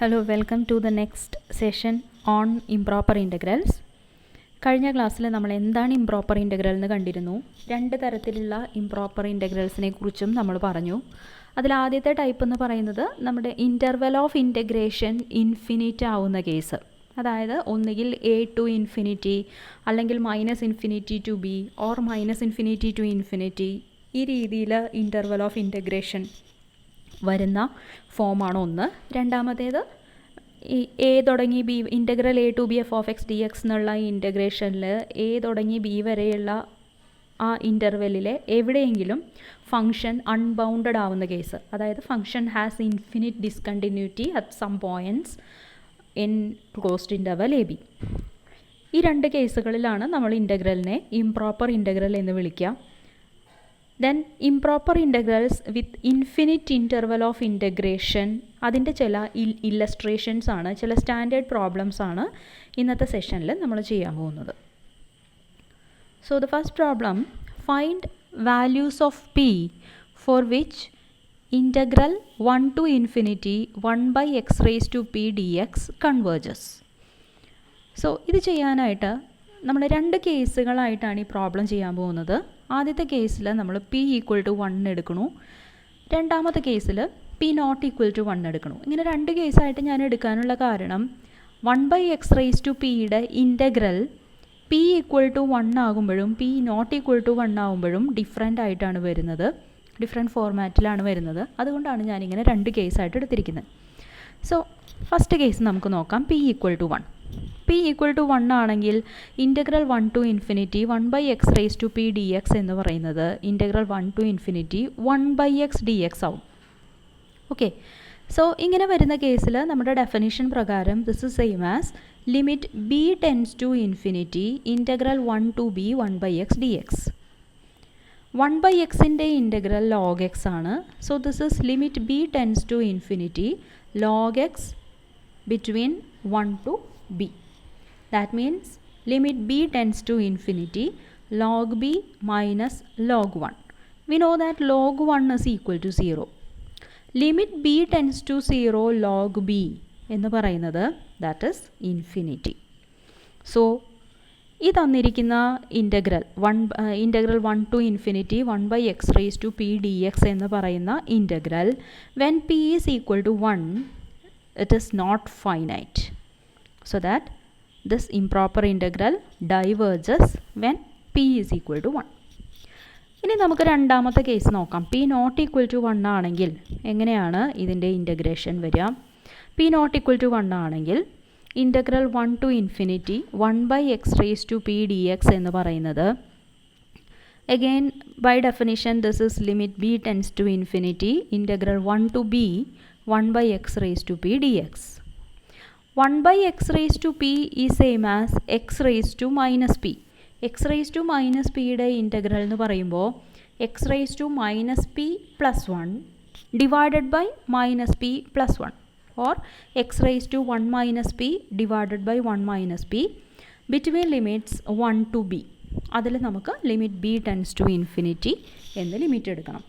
Hello, welcome to the next session on improper integrals. കഴിഞ്ഞ ക്ലാസ്സിൽ നമ്മൾ എന്താണ് ഇംപ്രോപ്പർ ഇൻ്റഗ്രൽ എന്ന് കണ്ടിരുന്നു. രണ്ട് തരത്തിലുള്ള ഇംപ്രോപ്പർ ഇൻ്റഗ്രൽസിനെ കുറിച്ചും നമ്മൾ പറഞ്ഞു. അതിൽ ആദ്യത്തെ ടൈപ്പ് എന്ന് പറയുന്നത് നമ്മുടെ ഇൻ്റർവെൽ ഓഫ് ഇൻ്റഗ്രേഷൻ ഇൻഫിനിറ്റ് ആവുന്ന കേസ്, അതായത് ഒന്നുകിൽ a ടു ഇൻഫിനിറ്റി അല്ലെങ്കിൽ -∞ to b or -∞ to infinity, ഈ രീതിയിൽ ഇൻ്റർവെൽ ഓഫ് ഇൻ്റഗ്രേഷൻ വരുന്ന ഫോമാണ് ഒന്ന്. രണ്ടാമത്തേത് ഈ എ തുടങ്ങി B, integral a to B F of X D X എന്നുള്ള ഈ ഇൻ്റഗ്രേഷനിൽ a തുടങ്ങി b വരെയുള്ള ആ ഇൻ്റർവെല്ലിലെ എവിടെയെങ്കിലും ഫംഗ്ഷൻ അൺബൗണ്ടഡ് ആവുന്ന കേസ്, അതായത് function has infinite discontinuity at some points in closed interval A B. ഈ രണ്ട് കേസുകളിലാണ് നമ്മൾ ഇൻ്റഗ്രലിനെ ഇംപ്രോപ്പർ ഇൻ്റഗ്രൽ എന്ന് വിളിക്കുക. Then improper integrals with infinite interval of integration, അതിൻ്റെ ചില ഇല്ലസ്ട്രേഷൻസ് ആണ്, ചില സ്റ്റാൻഡേർഡ് പ്രോബ്ലംസ് ആണ് ഇന്നത്തെ സെഷനിൽ നമ്മൾ ചെയ്യാൻ പോകുന്നത്. So the first problem, find values of P for which integral 1 to infinity 1/x⁻p dx converges. So ഇത് ചെയ്യാനായിട്ട് നമ്മൾ രണ്ട് കേസുകളായിട്ടാണ് ഈ പ്രോബ്ലം ചെയ്യാൻ പോകുന്നത്. ആദ്യത്തെ കേസിൽ നമ്മൾ p = 1 എടുക്കണു, രണ്ടാമത്തെ കേസിൽ p ≠ 1 എടുക്കണു. ഇങ്ങനെ രണ്ട് കേസായിട്ട് ഞാൻ എടുക്കാനുള്ള കാരണം 1/x⁻pയുടെ ഇൻ്റഗ്രൽ p = 1 ആകുമ്പോഴും p ≠ 1 ആകുമ്പോഴും ഡിഫറെൻ്റ് ആയിട്ടാണ് വരുന്നത്, ഡിഫറെൻറ്റ് ഫോർമാറ്റിലാണ് വരുന്നത്. അതുകൊണ്ടാണ് ഞാനിങ്ങനെ രണ്ട് കേസായിട്ട് എടുത്തിരിക്കുന്നത്. സോ ഫസ്റ്റ് കേസ് നമുക്ക് നോക്കാം. p = 1. p = 1 ആണെങ്കിൽ integral 1 to infinity 1/x⁻p dx എന്ന് പറയുന്നത് integral 1 to infinity 1/x dx ആവും. ഓക്കെ, സോ ഇങ്ങനെ വരുന്ന കേസിൽ നമ്മുടെ ഡെഫിനിഷൻ പ്രകാരം this is same as limit b tends to infinity integral 1 to b 1/x dx. 1/xൻ്റെ ഇൻ്റഗ്രൽ log x ആണ്. So this is limit b tends to infinity log x between 1 to b. That means limit b tends to infinity log b minus log 1. We know that log 1 is equal to 0. Limit b tends to 0 log b എന്ന് പറയുന്നത് that is infinity. So ഈ തന്നിരിക്കുന്ന integral 1 to infinity 1/x⁻p dx എന്ന് പറയുന്ന integral when p is equal to 1 it is not finite, so that this improper integral diverges when p is equal to 1. ഇനി നമുക്ക് രണ്ടാമത്തെ case നോക്കാം. p ≠ 1 ആണെങ്കിൽ എങ്ങനെയാണ് ഇതിൻ്റെ ഇൻ്റഗ്രേഷൻ വരിക? p ≠ 1 ആണെങ്കിൽ integral 1 to infinity 1/x⁻p dx എന്ന് പറയുന്നത് again by definition this is limit b tends to infinity integral 1 to b 1/x⁻p dx. 1/x⁻p is same as x⁻p. x⁻pയുടെ ഇൻ്റഗ്രൽ എന്ന് പറയുമ്പോൾ x⁻p plus 1 divided by -p plus 1 or x⁻1 - p divided by 1 - p between limits 1 to b. അതിൽ നമുക്ക് limit b tends to infinity എന്ന് limit എടുക്കണം.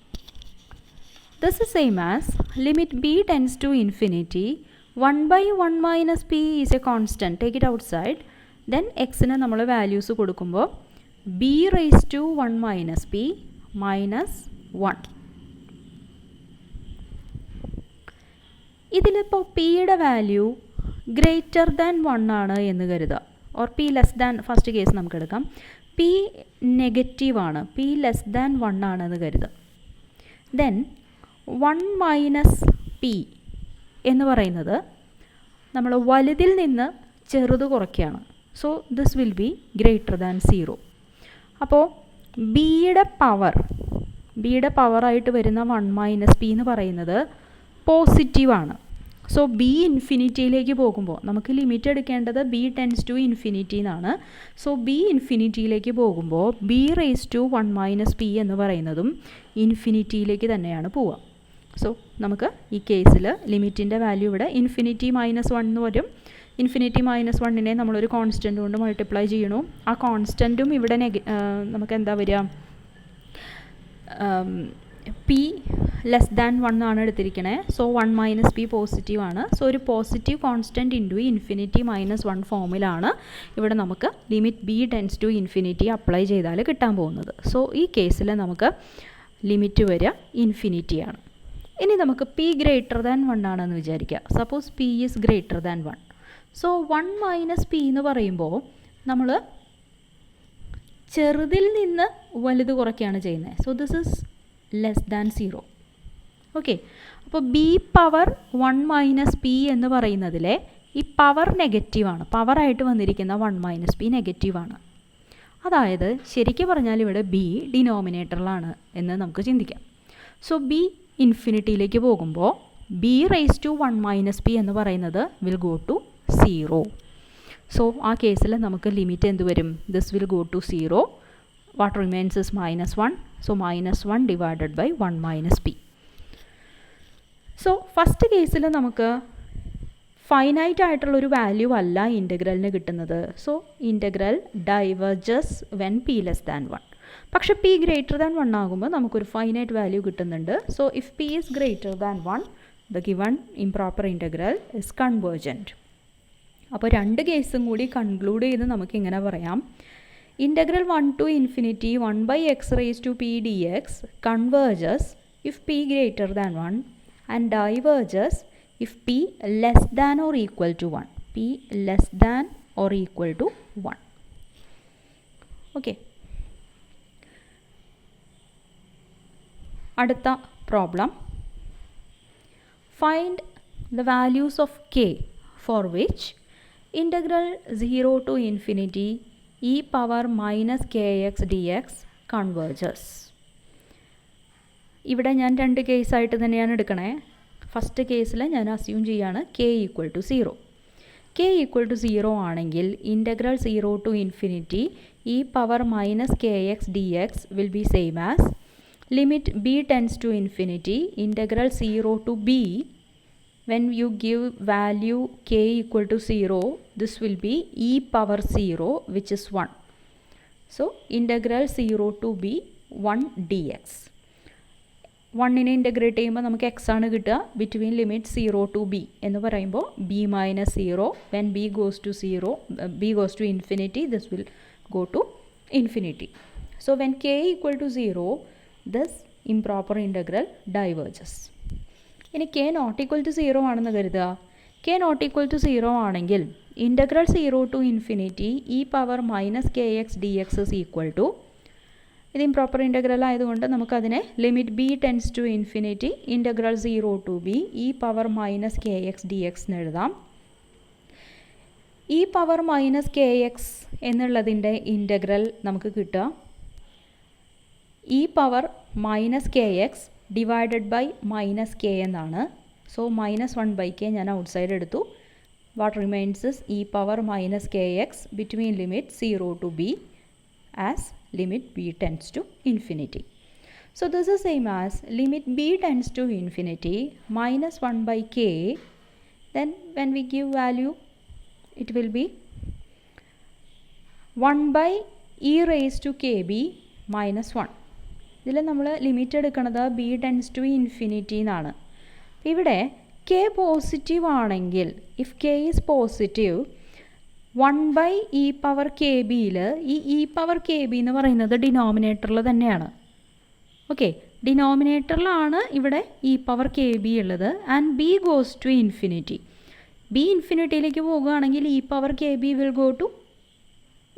This is same as limit b tends to infinity 1/1 - p is a constant, take it outside, then xന് നമ്മൾ values കൊടുക്കുമ്പോൾ b⁻1 - p minus 1. ഇതിലിപ്പോൾ പിയുടെ value greater than 1 ആണ് എന്ന് കരുതുക, or p less than, first case നമുക്ക് എടുക്കാം, p നെഗറ്റീവാണ്, p ലെസ് ദാൻ 1 ആണെന്ന് കരുതുക. ദെൻ 1 - p എന്ന് പറയുന്നത് നമ്മൾ വലുതിൽ നിന്ന് ചെറുത് കുറയ്ക്കുകയാണ്. So this will be greater than 0. അപ്പോൾ ബിയുടെ പവറായിട്ട് വരുന്ന 1 - p എന്ന് പറയുന്നത് പോസിറ്റീവാണ്. സോ ബി ഇൻഫിനിറ്റിയിലേക്ക് പോകുമ്പോൾ നമുക്ക് ലിമിറ്റ് എടുക്കേണ്ടത് b ടെൻസ് ടു ഇൻഫിനിറ്റി എന്നാണ്. സോ b ഇൻഫിനിറ്റിയിലേക്ക് പോകുമ്പോൾ b⁻1 - p എന്ന് പറയുന്നതും ഇൻഫിനിറ്റിയിലേക്ക് തന്നെയാണ് പോവുക. സോ നമുക്ക് ഈ കേസിൽ ലിമിറ്റിൻ്റെ വാല്യൂ ഇവിടെ ഇൻഫിനിറ്റി -1 എന്ന് വരും. ഇൻഫിനിറ്റി -1നെ നമ്മളൊരു കോൺസ്റ്റൻ്റ് കൊണ്ട് മൾട്ടിപ്ലൈ ചെയ്യണു. ആ കോൺസ്റ്റൻറ്റും ഇവിടെ നമുക്ക് എന്താ വരിക, പി ലെസ് ദാൻ 1 ആണ് എടുത്തിരിക്കണേ. സോ 1 മൈനസ് പി പോസിറ്റീവ് ആണ്. സോ ഒരു positive constant into infinity minus 1 ഫോമിലാണ് ഇവിടെ നമുക്ക് limit B tends to infinity apply ചെയ്താൽ കിട്ടാൻ പോകുന്നത്. സോ ഈ കേസിൽ നമുക്ക് ലിമിറ്റ് വരിക ഇൻഫിനിറ്റിയാണ്. ഇനി നമുക്ക് പി ഗ്രേറ്റർ ദാൻ 1 ആണെന്ന് വിചാരിക്കുക. Suppose P is greater than 1. So 1 minus P എന്ന് പറയുമ്പോൾ നമ്മൾ ചെറുതിൽ നിന്ന് വലുത് കുറയ്ക്കുകയാണ് ചെയ്യുന്നത്. So this is less than 0. Okay, അപ്പോൾ ബി പവർ 1 മൈനസ് പി എന്ന് പറയുന്നതിലെ ഈ പവർ നെഗറ്റീവാണ്. പവറായിട്ട് വന്നിരിക്കുന്ന 1 മൈനസ് പി നെഗറ്റീവാണ്. അതായത് ശരിക്കും പറഞ്ഞാൽ ഇവിടെ ബി ഡിനോമിനേറ്ററിലാണ് എന്ന് നമുക്ക് ചിന്തിക്കാം. സോ ബി ഇൻഫിനിറ്റിയിലേക്ക് പോകുമ്പോൾ B raised to 1 minus P എന്ന് പറയുന്നത് വിൽ ഗോ ടു 0. സോ ആ കേസിൽ നമുക്ക് ലിമിറ്റ് എന്ത് വരും? This will go to 0. What remains is -1. So -1 divided by 1 minus P. So first കേസിൽ നമുക്ക് ഫൈനൈറ്റ് ആയിട്ടുള്ളൊരു വാല്യൂ അല്ല ഇൻ്റഗ്രലിന് കിട്ടുന്നത്. So integral diverges when P less than 1. പക്ഷെ പി ഗ്രേറ്റർ ദാൻ 1 ആകുമ്പോൾ നമുക്കൊരു ഫൈനൈറ്റ് വാല്യൂ കിട്ടുന്നുണ്ട്. So if P is greater than 1 the given improper integral is convergent. അപ്പോൾ രണ്ട് കേസും കൂടി കൺക്ലൂഡ് ചെയ്ത് നമുക്ക് ഇങ്ങനെ പറയാം: integral 1 to infinity 1 by X raised to P D X converges if P greater than 1 and diverges if p less than or equal to 1. p less than or equal to 1. Okay. അടുത്ത problem: find the values of k for which integral 0 to infinity e power minus kx dx converges. ഇവിടെ ഞാൻ രണ്ട് കേസായിട്ട് തന്നെയാണ് എടുക്കണേ. First കേസിൽ ഞാൻ assume ചെയ്യാണ് k equal to 0. k equal to 0 ആണെങ്കിൽ integral 0 to infinity E power minus K X D x will be same as limit B tends to infinity integral 0 to b. When you give value k equal to 0 this will be e power 0 which is 1. So integral 0 to b 1 d x. 1നെ integrate ചെയ്യുമ്പോൾ നമുക്ക് X ആണ് കിട്ടുക. Between limit 0 to B എന്ന് പറയുമ്പോൾ B minus 0. When B goes to 0 B goes to infinity this will go to infinity. So when K equal to 0 this improper integral diverges. ഇനി K not equal to 0 ആണെന്ന് കരുതുക. K not equal to 0 ആണെങ്കിൽ integral 0 to infinity E power minus K X D X is equal to, ഇത് improper integral ആയതുകൊണ്ട് നമുക്കതിനെ limit B tends to infinity integral 0 to b e power minus K X D x എന്ന് എഴുതാം. E power minus K x എന്നുള്ളതിൻ്റെ integral നമുക്ക് കിട്ടുക e power minus K x divided by minus k എന്നാണ്. So -1 by k ഞാൻ outside എടുത്തു. What remains is e power minus K x between limit 0 to b as limit b tends to infinity. So this is same as limit b tends to infinity -1 by k. Then when we give value it will be 1 by e raised to kb -1. ഇതിൽ നമ്മൾ limit എടുക്കുന്നത് b tends to infinity എന്നാണ്. ഇവിടെ k positive ആണെങ്കിൽ if k is positive 1 by e power k ബിയിൽ ഈ E power k B എന്ന് പറയുന്നത് ഡിനോമിനേറ്ററിൽ തന്നെയാണ്. ഓക്കെ, ഡിനോമിനേറ്ററിലാണ് ഇവിടെ ഇ പവർ കെ ബി ഉള്ളത്. And b goes to infinity. B ഇൻഫിനിറ്റിയിലേക്ക് പോകുകയാണെങ്കിൽ e power k b will go to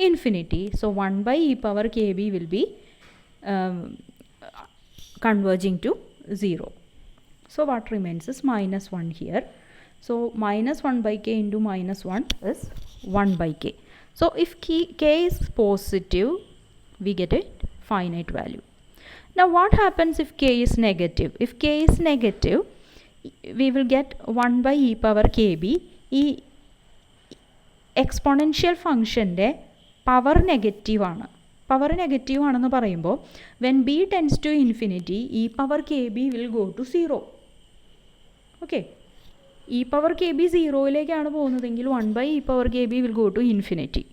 infinity. So 1 by e power k b will be converging to 0. So what remains is -1 here. So -1 by k into -1 is 1 by k. So if k is positive, we get a finite value. Now what happens if k is negative? If k is negative, we will get 1 by e power kb. ഈ exponential ഫംഗ്ഷൻ്റെ power negative ആണ്. Power negative ആണെന്ന് പറയുമ്പോൾ when b tends to infinity E power k b will go to 0. Okay, e power k b 0യിലേക്കാണ് പോകുന്നതെങ്കിൽ 1 by e power k b will go to infinity.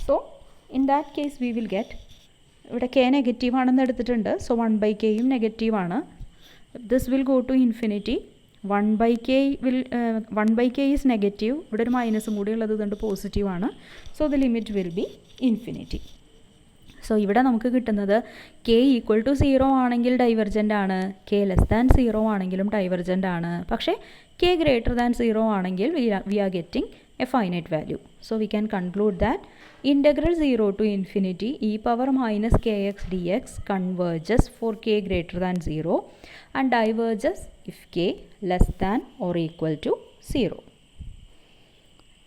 So in that case we will get ഇവിടെ k negative ആണെന്ന് എടുത്തിട്ടുണ്ട്. So 1/k യും negative ആണ്. This will go to infinity. 1/k is negative. ഇവിടെ ഒരു മൈനസും കൂടി ഉള്ളത് കൊണ്ട് പോസിറ്റീവ് ആണ്. So the limit will be infinity. So ഇവിടെ നമുക്ക് കിട്ടുന്നത് k ഈക്വൽ ടു 0 ആണെങ്കിൽ ഡൈവർജൻ്റ് ആണ്, k ലെസ് ദാൻ 0 ആണെങ്കിലും ഡൈവർജൻ്റ് ആണ്. പക്ഷേ k ഗ്രേറ്റർ ദാൻ 0 ആണെങ്കിൽ we are getting a finite value. So we can conclude that integral 0 to infinity e power minus kx dx converges for k greater than 0 and diverges if k less than or equal to 0.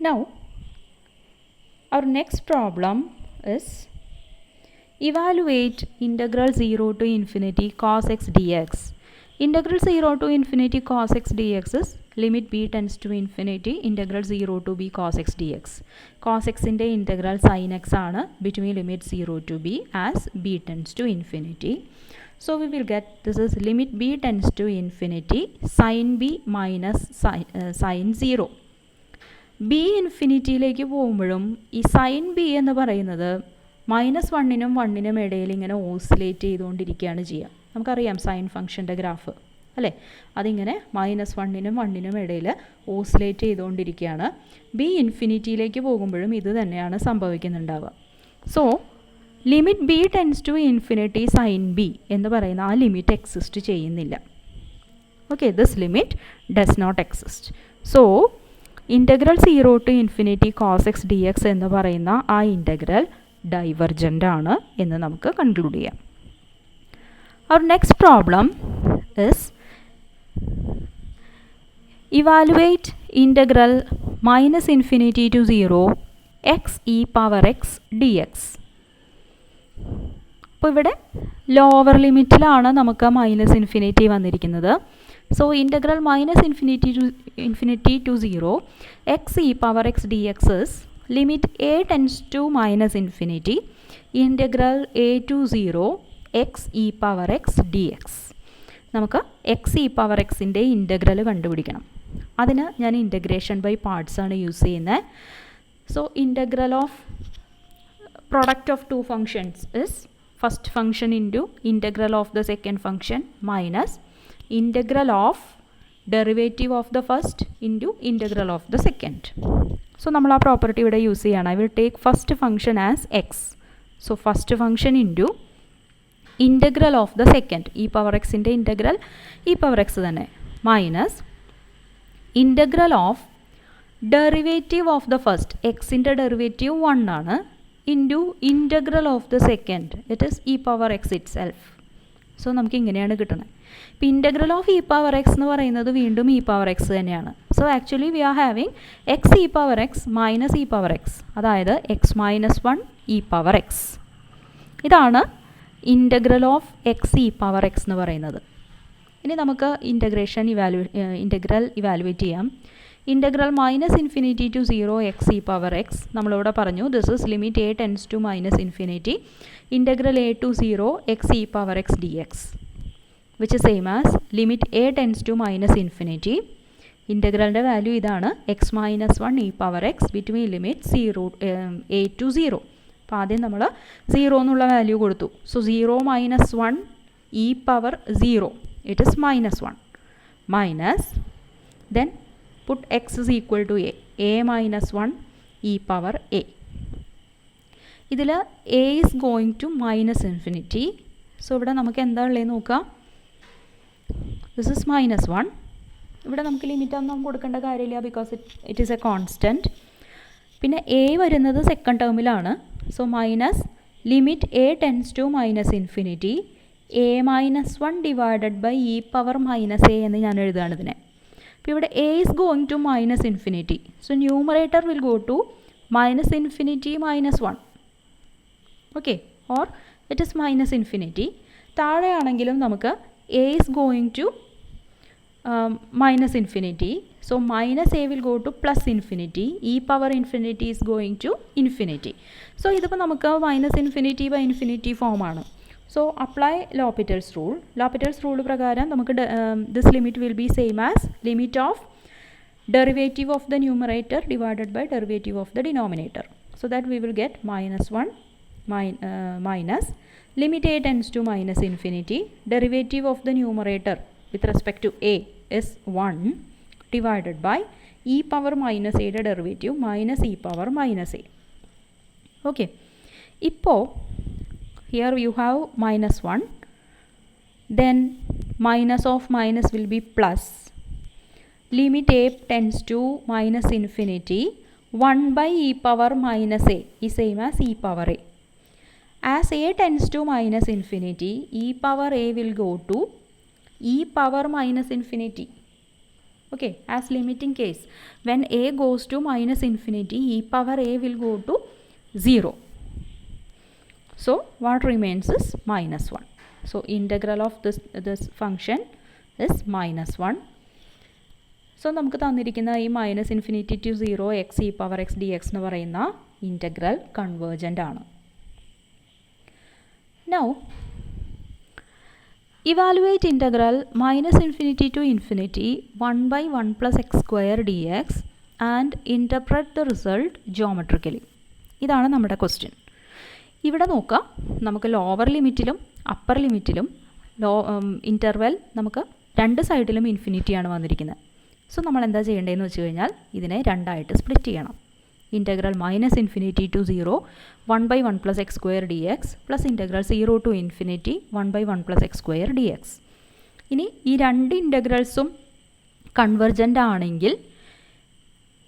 Now, our next problem is evaluate integral 0 to infinity cos x dx. Integral 0 to infinity cos x dx is limit b tends to infinity integral 0 to b cos x dx. Cos x ന്റെ integral sin x ആണ് between limit 0 to b as b tends to infinity. So we will get this is limit b tends to infinity sin b minus sin 0. b ഇൻഫിനിറ്റിയിലേക്ക് പോകുമ്പോഴും ഈ sin b എന്ന് പറയുന്നത് -1നും 1നും ഇടയിൽ ഇങ്ങനെ oscillate ചെയ്തുകൊണ്ടിരിക്കുകയാണ് ചെയ്യുക. നമുക്കറിയാം സൈൻ ഫംഗ്ഷൻ്റെ ഗ്രാഫ് അല്ലേ, അതിങ്ങനെ -1നും 1നും ഇടയിൽ ഓസിലേറ്റ് ചെയ്തുകൊണ്ടിരിക്കുകയാണ്. ബി ഇൻഫിനിറ്റിയിലേക്ക് പോകുമ്പോഴും ഇത് തന്നെയാണ് സംഭവിക്കുന്നുണ്ടാവുക. So limit B tends to infinity sine b എന്ന് പറയുന്ന ആ ലിമിറ്റ് എക്സിസ്റ്റ് ചെയ്യുന്നില്ല. Okay, this limit does not exist. So integral 0 to infinity cos x D x എന്ന് പറയുന്ന ആ ഇൻ്റഗ്രൽ ഡൈവർജൻ്റ് ആണ് എന്ന് നമുക്ക് കൺക്ലൂഡ് ചെയ്യാം. Our next problem is evaluate integral minus infinity to 0 x e power x dx. അപ്പോൾ ഇവിടെ lower ലിമിറ്റിലാണ് നമുക്ക് മൈനസ് ഇൻഫിനിറ്റി വന്നിരിക്കുന്നത്. So integral minus infinity to 0 x e power x D X is limit a tends to minus infinity integral a to 0 x e power x D x. നമുക്ക് x e power എക്സിൻ്റെ integral കണ്ടുപിടിക്കണം. അതിന് ഞാൻ integration by parts ആണ് use ചെയ്യുന്നത്. So integral of product of two functions is first function into integral of the second function minus integral of derivative of the first into integral of the second. So നമ്മൾ ആ property ഇവിടെ use ചെയ്യണം. I will take first function as X. So first function into integral of the second E power എക്സിൻ്റെ integral E power X തന്നെ minus integral of derivative of the first എക്സിൻ്റെ derivative 1 ആണ് into integral of the second it is E power X it self. So നമുക്ക് ഇങ്ങനെയാണ് കിട്ടുന്നത്. ഇപ്പോൾ integral of E power x എന്ന് പറയുന്നത് വീണ്ടും ഇ പവർ എക്സ് തന്നെയാണ്. So actually we are having x e power x minus e power x, അതായത് x minus 1 e power x. ഇതാണ് integral of x e power x എന്ന് പറയുന്നത്. ഇനി നമുക്ക് ഇൻ്റഗ്രൽ ഇവാലുവേറ്റ് ചെയ്യാം. Integral minus infinity to 0 x e power x നമ്മളിവിടെ പറഞ്ഞു this is limit a tends to minus infinity integral a to 0 x e power x D x which is same as limit a tends to minus infinity. ഇൻ്റഗ്രലിൻ്റെ value ഇതാണ് x minus 1 e power x between limit a to 0. അപ്പോൾ ആദ്യം നമ്മൾ 0 എന്നുള്ള value കൊടുത്തു. So 0 minus 1 e power 0 it is minus 1 minus then put x is equal to a minus 1 e power a. ഇതിൽ a is going to minus infinity. So ഇവിടെ നമുക്ക് എന്താ ഉള്ളത് നോക്കാം. This is minus 1. ഇവിടെ നമുക്ക് ലിമിറ്റ് ഒന്നും കൊടുക്കേണ്ട കാര്യമില്ല because it is a constant. പിന്നെ a വരുന്നത് സെക്കൻഡ് ടേമിലാണ്. So minus limit a tends to minus infinity a minus 1 divided by e power minus a എന്ന് ഞാൻ എഴുതുകയാണ് ഇതിനെ. അപ്പോൾ ഇവിടെ a is going to minus infinity. So numerator will go to minus infinity minus 1. Okay, or it is minus infinity. താഴെയാണെങ്കിലും നമുക്ക് a is going to minus infinity. So minus a will go to plus infinity. E power infinity is going to infinity. So ഇതിപ്പോൾ നമുക്ക് minus infinity by infinity ഫോമാണ്. So apply L'Hopital's rule. L'Hopital's rule പ്രകാരം നമുക്ക് this limit will be same as limit of derivative of the numerator divided by derivative of the denominator. So that we will get minus 1 minus limit a tends to minus infinity, derivative of the numerator with respect to a is 1 divided by e power minus a യുടെ derivative minus e power minus a. Okay, ഇപ്പോൾ here you have minus 1, then minus of minus will be plus. Limit a tends to minus infinity, 1 by e power minus a is same as e power a. As a tends to minus infinity, e power a will go to e power minus infinity. Okay, as limiting case, when a goes to minus infinity, e power a will go to 0. So what remains is minus 1. So integral of this function is minus 1. So നമുക്ക് തന്നിരിക്കുന്ന ഈ minus infinity to 0 x e power x D x എന്ന് പറയുന്ന integral convergent ആണ്. Now evaluate integral minus infinity to infinity 1 by 1 plus x square dx and interpret the result geometrically. ഇതാണ് നമ്മുടെ question. ഇവിടെ നോക്കുക, നമുക്ക് ലോവർ ലിമിറ്റിലും അപ്പർ ലിമിറ്റിലും ഇൻ്റർവെൽ നമുക്ക് രണ്ട് സൈഡിലും ഇൻഫിനിറ്റിയാണ് വന്നിരിക്കുന്നത്. സോ നമ്മൾ എന്താ ചെയ്യേണ്ടതെന്ന് വെച്ച് കഴിഞ്ഞാൽ ഇതിനെ രണ്ടായിട്ട് സ്പ്ലിറ്റ് ചെയ്യണം. Integral minus infinity to 0 1 by 1 plus x square dx plus integral 0 to infinity 1 by 1 plus x square dx. ഇനി ഈ രണ്ട് ഇൻ്റഗ്രൽസും കൺവെർജൻ്റ് ആണെങ്കിൽ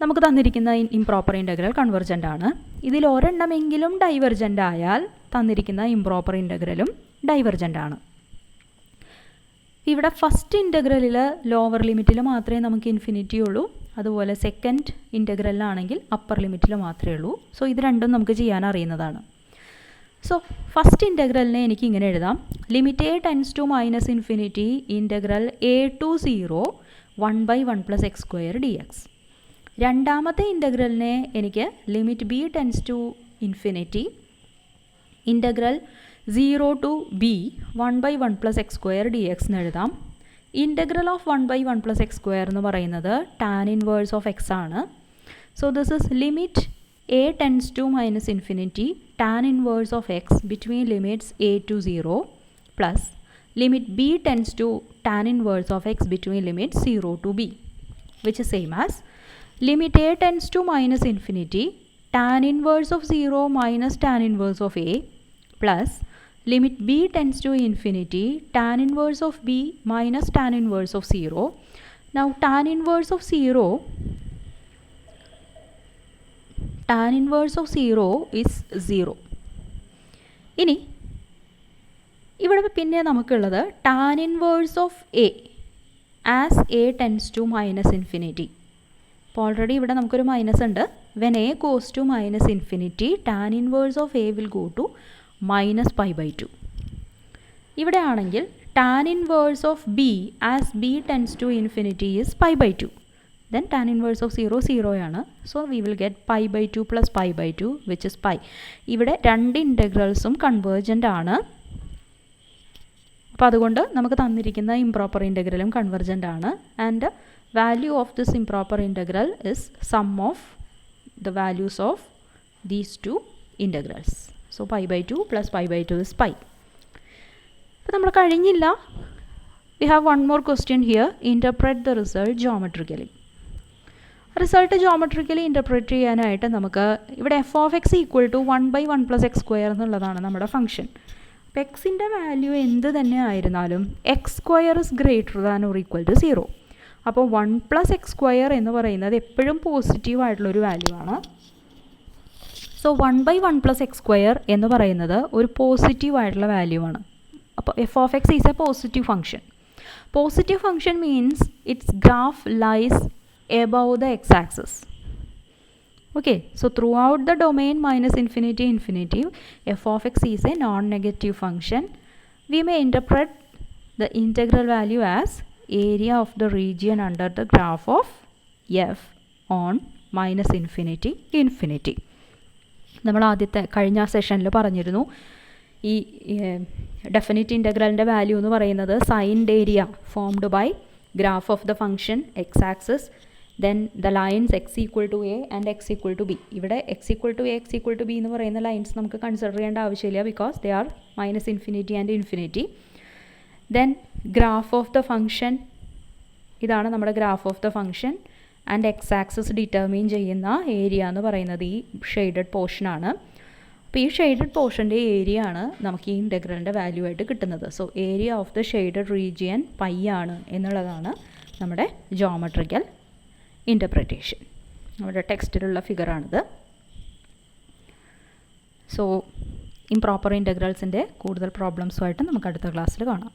നമുക്ക് തന്നിരിക്കുന്ന ഇംപ്രോപ്പർ ഇൻ്റഗ്രൽ കൺവെർജൻ്റ് ആണ്. ഇതിൽ ഒരെണ്ണമെങ്കിലും ഡൈവർജൻ്റ് ആയാൽ തന്നിരിക്കുന്ന ഇംപ്രോപ്പർ ഇൻ്റഗ്രലും ഡൈവർജൻ്റ് ആണ്. ഇവിടെ ഫസ്റ്റ് ഇൻ്റഗ്രലിൽ ലോവർ ലിമിറ്റിൽ മാത്രമേ നമുക്ക് ഇൻഫിനിറ്റി ഉള്ളൂ, അതുപോലെ സെക്കൻഡ് ഇൻ്റഗ്രലിലാണെങ്കിൽ അപ്പർ ലിമിറ്റിൽ മാത്രമേ ഉള്ളൂ. സോ ഇത് രണ്ടും നമുക്ക് ചെയ്യാൻ അറിയുന്നതാണ്. സോ ഫസ്റ്റ് ഇൻ്റഗ്രലിനെ എനിക്ക് ഇങ്ങനെ എഴുതാം, limit a tends to minus infinity integral a to 0 1 by 1 plus x square dx. രണ്ടാമത്തെ ഇൻ്റഗ്രലിനെ എനിക്ക് limit B tends to infinity integral 0 to b 1 by 1 plus x square dx എന്ന് എഴുതാം. Integral of 1 by 1 plus x square എന്ന് പറയുന്നത് tan inverse of x ആണ്. So this is limit a tends to minus infinity tan inverse of x between limits a to 0 plus limit b tends to tan inverse of x between limits 0 to b, which is same as limit a tends to minus infinity tan inverse of 0 minus tan inverse of a plus limit b tends to infinity tan inverse of b minus tan inverse of 0. Now tan inverse of 0 is 0. ഇനി ഇവിടെ പിന്നെ നമുക്കുള്ളത് tan inverse of a as a tends to minus infinity. അപ്പോൾ already ഇവിടെ നമുക്കൊരു minus ഉണ്ട്. when a goes to minus infinity tan inverse of a will go to minus pi by 2. ഇവിടെ ആണെങ്കിൽ tan inverse of b as b tends to infinity is pi by 2. Then tan inverse of 0 0 ആണ്. So we will get pi by 2 plus pi by 2 which is pi. ഇവിടെ രണ്ട് ഇൻ്റഗ്രൽസും convergent ആണ്. അപ്പോൾ അതുകൊണ്ട് നമുക്ക് തന്നിരിക്കുന്ന ഇംപ്രോപ്പർ ഇൻ്റഗ്രലും കൺവേർജൻ്റ് ആണ്. And value of this improper integral is sum of the values of these two integrals. So pi by 2 plus pi by 2 is pi. അപ്പോൾ നമ്മൾ കഴിഞ്ഞില്ല. We have one more question here. Interpret the result geometrically. Result geometrically interpret ചെയ്യാനായിട്ട് നമുക്ക് ഇവിടെ f of x equal to 1 by 1 plus x square എന്നുള്ളതാണ് നമ്മുടെ function. അപ്പോൾ എക്സിൻ്റെ വാല്യൂ എന്ത് തന്നെ ആയിരുന്നാലും x square is greater than or equal to 0. അപ്പോൾ 1 plus x square എന്ന് പറയുന്നത് എപ്പോഴും പോസിറ്റീവ് ആയിട്ടുള്ളൊരു വാല്യൂ ആണ്. So 1 by 1 plus x square എന്ന് പറയുന്നത് ഒരു പോസിറ്റീവ് ആയിട്ടുള്ള വാല്യൂ ആണ്. അപ്പോൾ f of x is a positive function. Positive function means its graph lies above the x-axis. Okay, so throughout the domain minus infinity infinity, f of x is a non-negative function. We may interpret the integral value as area of the region under the graph of f on minus infinity infinity. നമ്മൾ ആദ്യത്തെ കഴിഞ്ഞ സെഷനിൽ പറഞ്ഞിരുന്നു ഈ definite ഇൻ്റഗ്രലിൻ്റെ value എന്ന് പറയുന്നത് signed area formed by graph of the function x-axis then the lines x equal to a and x equal to b. ഇവിടെ x equal to a x equal to B എന്ന് പറയുന്ന lines നമുക്ക് consider ചെയ്യേണ്ട ആവശ്യമില്ല, because they are minus infinity and infinity. Then graph of the function, ഇതാണ് നമ്മുടെ graph of the function. And x axis determine ചെയ്യുന്ന area എന്ന് പറയുന്നത് ഈ ഷെയ്ഡഡ് പോർഷനാണ്. അപ്പോൾ ഈ ഷെയ്ഡഡ് പോർഷൻ്റെ ഏരിയ ആണ് നമുക്ക് ഈ ഇൻ്റഗ്രലിൻ്റെ വാല്യൂ ആയിട്ട് കിട്ടുന്നത്. So area of the shaded region pi ആണ് എന്നുള്ളതാണ് നമ്മുടെ ജോമെട്രിക്കൽ ഇൻ്റർപ്രിറ്റേഷൻ. നമ്മുടെ ടെക്സ്റ്റിലുള്ള ഫിഗറാണിത്. സോ ഇംപ്രോപ്പർ ഇൻ്റഗ്രൽസിൻ്റെ കൂടുതൽ പ്രോബ്ലംസുമായിട്ട് നമുക്ക് അടുത്ത ക്ലാസ്സിൽ കാണാം.